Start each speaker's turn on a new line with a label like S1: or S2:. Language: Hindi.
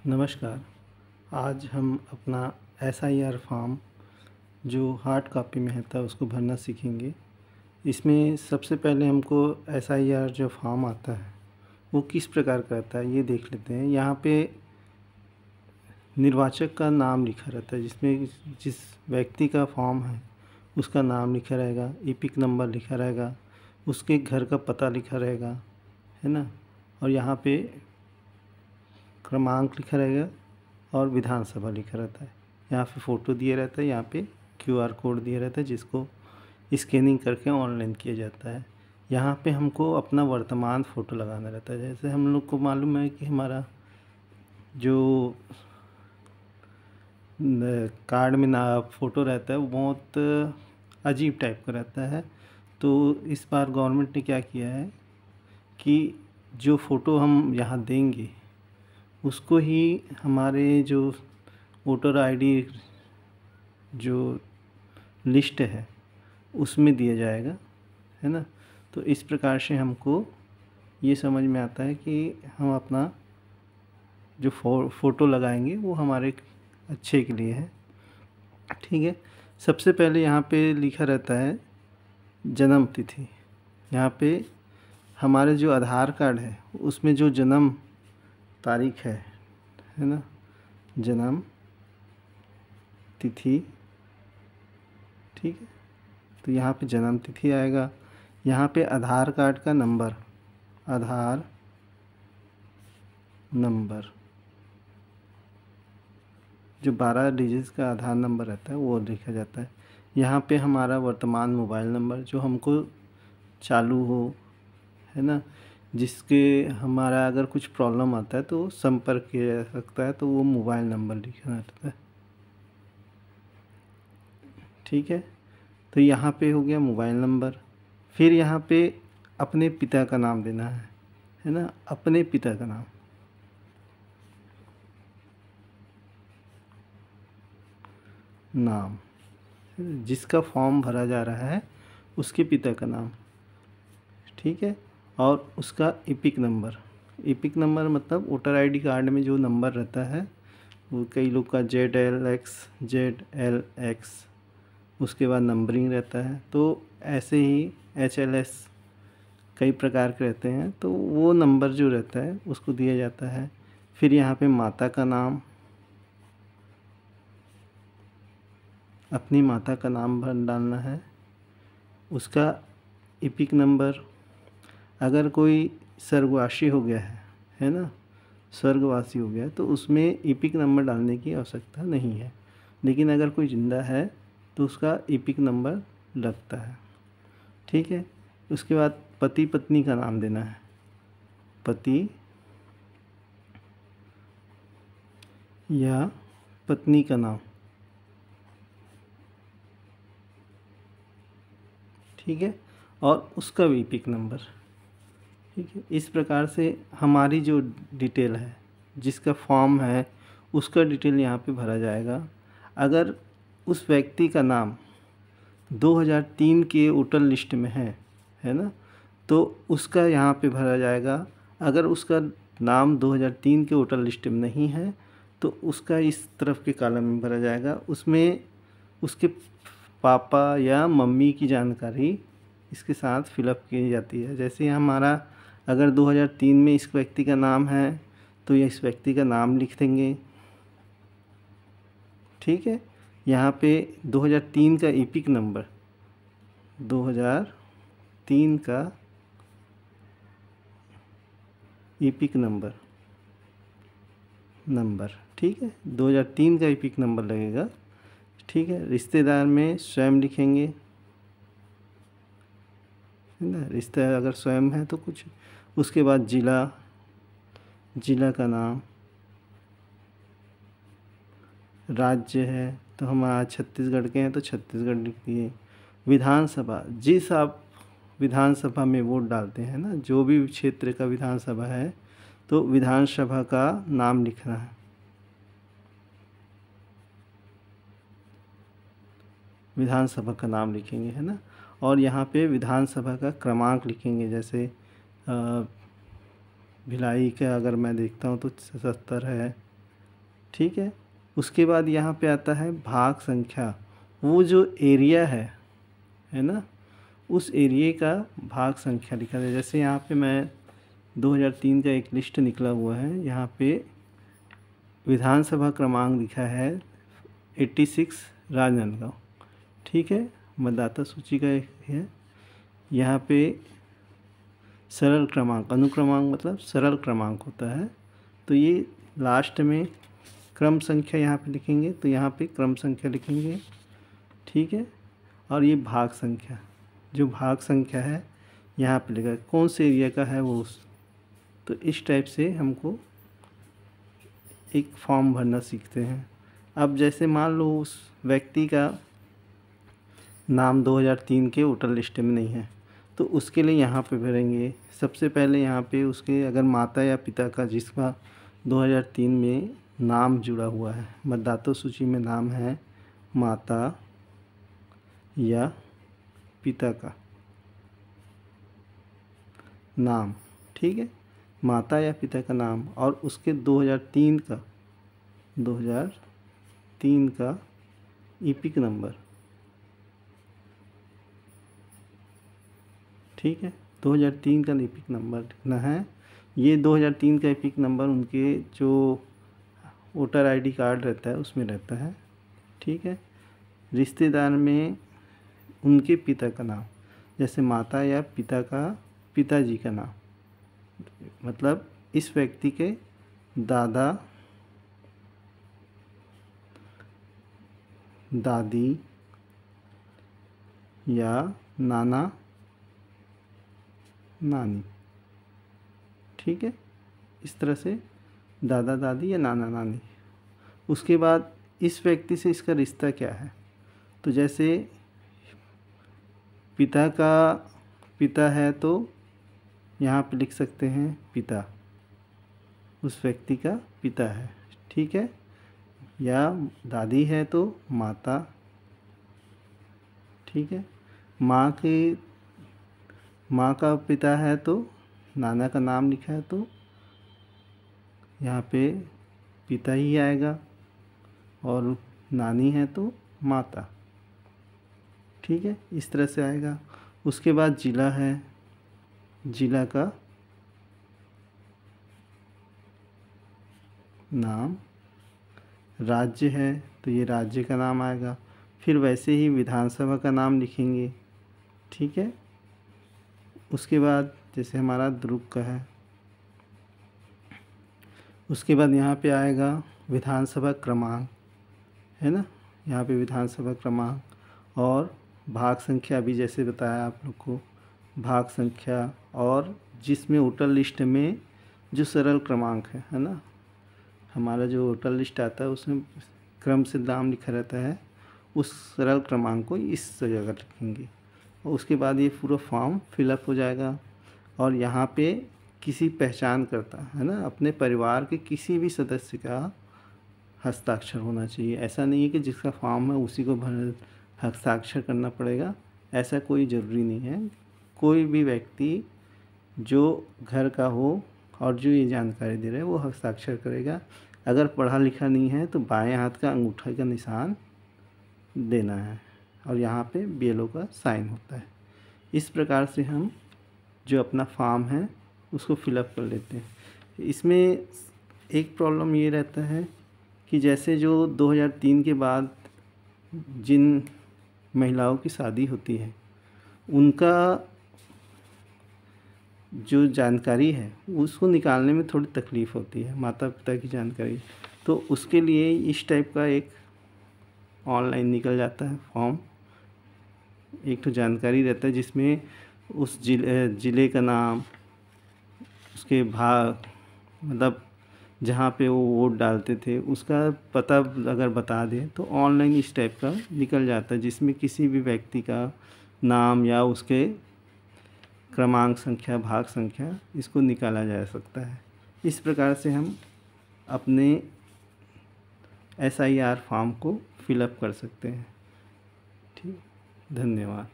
S1: नमस्कार। आज हम अपना एसआईआर फॉर्म जो हार्ड कॉपी में रहता है उसको भरना सीखेंगे। इसमें सबसे पहले हमको एसआईआर जो फॉर्म आता है वो किस प्रकार का रहता है ये देख लेते हैं। यहाँ पे निर्वाचक का नाम लिखा रहता है, जिसमें जिस व्यक्ति का फॉर्म है उसका नाम लिखा रहेगा, ईपिक नंबर लिखा रहेगा, उसके घर का पता लिखा रहेगा, है ना। और यहाँ पे क्रमांक लिखा रहेगा और विधानसभा लिखा रहता है। यहाँ पे फ़ोटो दिया रहता है, यहाँ पे क्यूआर कोड दिया रहता है जिसको स्कैनिंग करके ऑनलाइन किया जाता है। यहाँ पे हमको अपना वर्तमान फ़ोटो लगाना रहता है। जैसे हम लोग को मालूम है कि हमारा जो कार्ड में ना फ़ोटो रहता है वो बहुत अजीब टाइप का रहता है। तो इस बार गवर्नमेंट ने क्या किया है कि जो फ़ोटो हम यहाँ देंगे उसको ही हमारे जो वोटर आईडी जो लिस्ट है उसमें दिया जाएगा, है ना। तो इस प्रकार से हमको ये समझ में आता है कि हम अपना जो फ़ोटो लगाएंगे वो हमारे अच्छे के लिए है, ठीक है। सबसे पहले यहाँ पे लिखा रहता है जन्म तिथि। यहाँ पे हमारे जो आधार कार्ड है उसमें जो जन्म तारीख है ना, जन्म तिथि, ठीक है। तो यहाँ पे जन्म तिथि आएगा। यहाँ पे आधार कार्ड का नंबर, आधार नंबर जो 12 डिजिट का आधार नंबर रहता है वो लिखा जाता है। यहाँ पे हमारा वर्तमान मोबाइल नंबर जो हमको चालू हो, है ना, जिसके हमारा अगर कुछ प्रॉब्लम आता है तो संपर्क किया जा सकता है, तो वो मोबाइल नंबर लिखना रहता है, ठीक है। तो यहाँ पे हो गया मोबाइल नंबर। फिर यहाँ पे अपने पिता का नाम देना है ना, अपने पिता का नाम जिसका फॉर्म भरा जा रहा है उसके पिता का नाम, ठीक है। और उसका ईपिक नंबर, ईपिक नंबर मतलब वोटर आईडी कार्ड में जो नंबर रहता है वो कई लोग का ZLX, उसके बाद नंबरिंग रहता है। तो ऐसे ही HLS कई प्रकार के रहते हैं, तो वो नंबर जो रहता है उसको दिया जाता है। फिर यहाँ पे माता का नाम, अपनी माता का नाम भर डालना है, उसका ईपिक नंबर। अगर कोई स्वर्गवासी हो गया है ना, स्वर्गवासी हो गया है तो उसमें ईपिक नंबर डालने की आवश्यकता नहीं है, लेकिन अगर कोई ज़िंदा है तो उसका ईपिक नंबर लगता है, ठीक है। उसके बाद पति पत्नी का नाम देना है, पति या पत्नी का नाम, ठीक है। और उसका भी ईपिक नंबर, ठीक है। इस प्रकार से हमारी जो डिटेल है, जिसका फॉर्म है उसका डिटेल यहाँ पे भरा जाएगा। अगर उस व्यक्ति का नाम 2003 के वोटर लिस्ट में है ना, तो उसका यहाँ पे भरा जाएगा। अगर उसका नाम 2003 के वोटर लिस्ट में नहीं है तो उसका इस तरफ के कॉलम में भरा जाएगा। उसमें उसके पापा या मम्मी की जानकारी इसके साथ फिलअप की जाती है। जैसे हमारा अगर 2003 में इस व्यक्ति का नाम है तो ये इस व्यक्ति का नाम लिख देंगे, ठीक है। यहाँ पे 2003 का ईपिक नंबर, 2003 का ईपिक नंबर, ठीक है, 2003 का ईपिक नंबर लगेगा, ठीक है। रिश्तेदार में स्वयं लिखेंगे, है ना, रिश्ता अगर स्वयं है तो कुछ। उसके बाद जिला का नाम, राज्य है तो हमारा छत्तीसगढ़ के हैं तो छत्तीसगढ़ लिख दिए। विधानसभा, जिस आप विधानसभा में वोट डालते हैं ना, जो भी क्षेत्र का विधानसभा है तो विधानसभा का नाम लिखना है, विधानसभा का नाम लिखेंगे, है ना। और यहाँ पे विधानसभा का क्रमांक लिखेंगे। जैसे भिलाई का अगर मैं देखता हूँ तो 77 है, ठीक है। उसके बाद यहाँ पे आता है भाग संख्या, वो जो एरिया है ना, उस एरिया का भाग संख्या लिखा है। जैसे यहाँ पे मैं 2003 का एक लिस्ट निकला हुआ है, यहाँ पे विधानसभा क्रमांक लिखा है 86 राजनांदगांव, ठीक है। मतदाता सूची का एक है, यहाँ पे सरल क्रमांक, अनुक्रमांक मतलब सरल क्रमांक होता है, तो ये लास्ट में क्रम संख्या यहाँ पे लिखेंगे, तो यहाँ पे क्रम संख्या लिखेंगे, ठीक है। और ये भाग संख्या, जो भाग संख्या है यहाँ पे लिखा है, कौन से एरिया का है वो तो इस टाइप से हमको एक फॉर्म भरना सीखते हैं। अब जैसे मान लो उस व्यक्ति का नाम 2003 के वोटर लिस्ट में नहीं है, तो उसके लिए यहाँ पे भरेंगे। सबसे पहले यहाँ पे उसके अगर माता या पिता का जिसका 2003 में नाम जुड़ा हुआ है, मतदाता सूची में नाम है माता या पिता का नाम, ठीक है, माता या पिता का नाम और उसके 2003 का ईपिक नंबर, ठीक है। 2003 का ईपिक नंबर लिखना है। ये 2003 का ईपिक नंबर उनके जो वोटर आईडी कार्ड रहता है उसमें रहता है, ठीक है। रिश्तेदार में उनके पिता का नाम, जैसे माता या पिता का पिताजी का नाम, मतलब इस व्यक्ति के दादा दादी या नाना नानी, ठीक है। इस तरह से दादा दादी या नाना नानी। उसके बाद इस व्यक्ति से इसका रिश्ता क्या है, तो जैसे पिता का पिता है तो यहाँ पे लिख सकते हैं पिता, उस व्यक्ति का पिता है, ठीक है। या दादी है तो माता, ठीक है। माँ का पिता है तो नाना का नाम लिखा है तो यहाँ पे पिता ही आएगा, और नानी है तो माता, ठीक है। इस तरह से आएगा। उसके बाद जिला है, जिला का नाम, राज्य है तो ये राज्य का नाम आएगा। फिर वैसे ही विधानसभा का नाम लिखेंगे, ठीक है। उसके बाद जैसे हमारा दुर्ग का है, उसके बाद यहाँ पे आएगा विधानसभा क्रमांक, है ना, यहाँ पे विधानसभा क्रमांक और भाग संख्या भी जैसे बताया आप लोग को, भाग संख्या और जिसमें वोटर लिस्ट में जो सरल क्रमांक है ना, हमारा जो वोटर लिस्ट आता है उसमें क्रम से नाम लिखा रहता है, उस सरल क्रमांक को इस जगह लिखेंगे। और उसके बाद ये पूरा फॉर्म फिलअप हो जाएगा। और यहाँ पे किसी पहचान करता है ना, अपने परिवार के किसी भी सदस्य का हस्ताक्षर होना चाहिए। ऐसा नहीं है कि जिसका फॉर्म है उसी को हस्ताक्षर करना पड़ेगा, ऐसा कोई ज़रूरी नहीं है। कोई भी व्यक्ति जो घर का हो और जो ये जानकारी दे रहा है वो हस्ताक्षर करेगा। अगर पढ़ा लिखा नहीं है तो बाएं हाथ का अंगूठा का निशान देना है और यहाँ पे बीएलओ का साइन होता है। इस प्रकार से हम जो अपना फॉर्म है उसको फिलअप कर लेते हैं। इसमें एक प्रॉब्लम ये रहता है कि जैसे जो 2003 के बाद जिन महिलाओं की शादी होती है उनका जो जानकारी है उसको निकालने में थोड़ी तकलीफ़ होती है, माता पिता की जानकारी, तो उसके लिए इस टाइप का एक ऑनलाइन निकल जाता है फॉर्म। एक तो जानकारी रहता है जिसमें उस ज़िले का नाम, उसके भाग मतलब जहाँ पे वो वोट डालते थे उसका पता अगर बता दें तो ऑनलाइन इस टाइप का निकल जाता है, जिसमें किसी भी व्यक्ति का नाम या उसके क्रमांक संख्या, भाग संख्या, इसको निकाला जा सकता है। इस प्रकार से हम अपने SIR फॉर्म को फिलअप कर सकते हैं। ठीक, धन्यवाद।